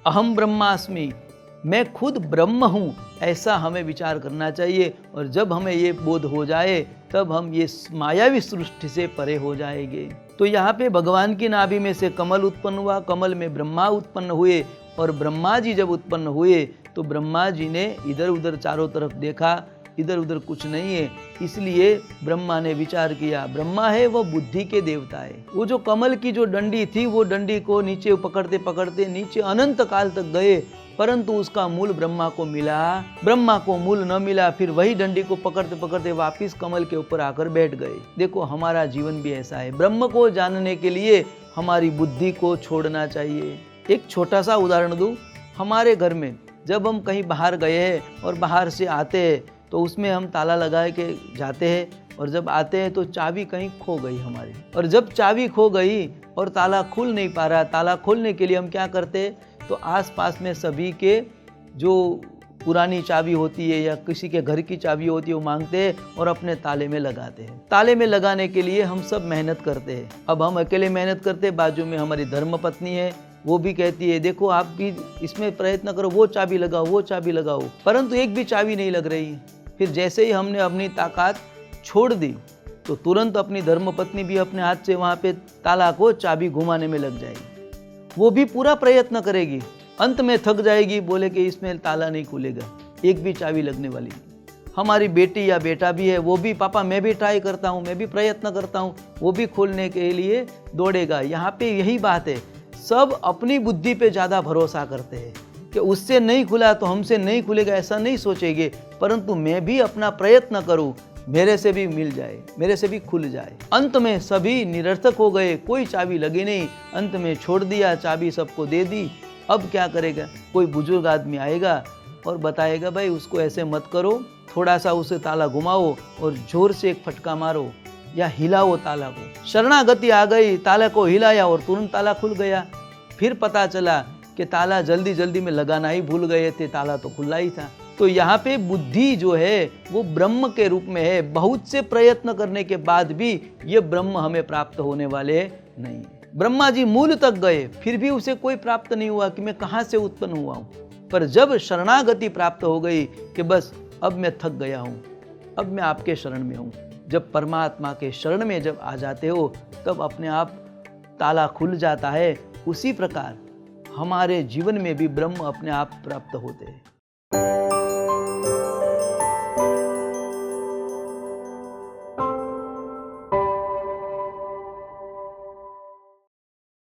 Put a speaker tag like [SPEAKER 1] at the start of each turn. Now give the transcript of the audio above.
[SPEAKER 1] अहम ब्रह्मास्मि, मैं खुद ब्रह्म हूँ, ऐसा हमें विचार करना चाहिए। और जब हमें ये बोध हो जाए तब हम ये मायावी सृष्टि से परे हो जाएंगे। तो यहाँ पे भगवान की नाभि में से कमल उत्पन्न हुआ, कमल में ब्रह्मा उत्पन्न हुए, और ब्रह्मा जी जब उत्पन्न हुए तो ब्रह्मा जी ने इधर उधर चारों तरफ देखा, इधर उधर कुछ नहीं है। इसलिए ब्रह्मा ने विचार किया, ब्रह्मा है वो बुद्धि के देवता है। वो जो कमल की जो डंडी थी, वो डंडी को नीचे पकड़ते पकड़ते नीचे अनंत काल तक गए, परंतु उसका मूल ब्रह्मा को मिला। ब्रह्मा को मूल न मिला, फिर वही डंडी को पकड़ते पकड़ते वापिस कमल के ऊपर आकर बैठ गए। देखो हमारा जीवन भी ऐसा है, ब्रह्म को जानने के लिए हमारी बुद्धि को छोड़ना चाहिए। एक छोटा सा उदाहरण दूं, हमारे घर में जब हम कहीं बाहर गए हैं और बाहर से आते हैं तो उसमें हम ताला लगा के जाते हैं, और जब आते हैं तो चाबी कहीं खो गई हमारी। और जब चाबी खो गई और ताला खुल नहीं पा रहा, ताला खोलने के लिए हम क्या करते हैं, तो आसपास में सभी के जो पुरानी चाबी होती है या किसी के घर की चाबी होती है वो मांगते हैं और अपने ताले में लगाते हैं। ताले में लगाने के लिए हम सब मेहनत करते हैं। अब हम अकेले मेहनत करते हैं, बाजू में हमारी धर्मपत्नी है, वो भी कहती है देखो आप भी इसमें प्रयत्न करो, वो चाबी लगाओ, वो चाबी लगाओ, परंतु एक भी चाबी नहीं लग रही। फिर जैसे ही हमने अपनी ताकत छोड़ दी तो तुरंत अपनी धर्मपत्नी भी अपने हाथ से वहाँ पे ताला को चाबी घुमाने में लग जाएगी। वो भी पूरा प्रयत्न करेगी, अंत में थक जाएगी, बोले कि इसमें ताला नहीं खुलेगा, एक भी चाबी लगने वाली नहीं। हमारी बेटी या बेटा भी है, वो भी पापा मैं भी ट्राई करता हूँ, मैं भी प्रयत्न करता हूँ, वो भी खोलने के लिए दौड़ेगा। यहाँ पे यही बात है, सब अपनी बुद्धि पे ज़्यादा भरोसा करते हैं कि उससे नहीं खुला तो हमसे नहीं खुलेगा, ऐसा नहीं सोचेंगे, परंतु मैं भी अपना प्रयत्न करूं, मेरे से भी मिल जाए, मेरे से भी खुल जाए। अंत में सभी निरर्थक हो गए, कोई चाबी लगी नहीं, अंत में छोड़ दिया, चाबी सबको दे दी। अब क्या करेगा, कोई बुजुर्ग आदमी आएगा और बताएगा भाई उसको ऐसे मत करो, थोड़ा सा उसे ताला घुमाओ और जोर से एक फटका मारो या हिलाओ ताला को। शरणागति आ गई, ताला को हिलाया और तुरंत ताला खुल गया। फिर पता चला कि ताला जल्दी जल्दी में लगाना ही भूल गए थे, ताला तो खुला ही था। तो यहाँ पे बुद्धि जो है वो ब्रह्म के रूप में है। बहुत से प्रयत्न करने के बाद भी ये ब्रह्म हमें प्राप्त होने वाले नहीं। ब्रह्मा जी मूल तक गए, फिर भी उसे कोई प्राप्त नहीं हुआ कि मैं कहाँ से उत्पन्न हुआ हूँ। पर जब शरणागति प्राप्त हो गई कि बस अब मैं थक गया हूँ, अब मैं आपके शरण में हूँ, जब परमात्मा के शरण में जब आ जाते हो तब अपने आप ताला खुल जाता है। उसी प्रकार हमारे जीवन में भी ब्रह्म अपने आप प्राप्त होते हैं।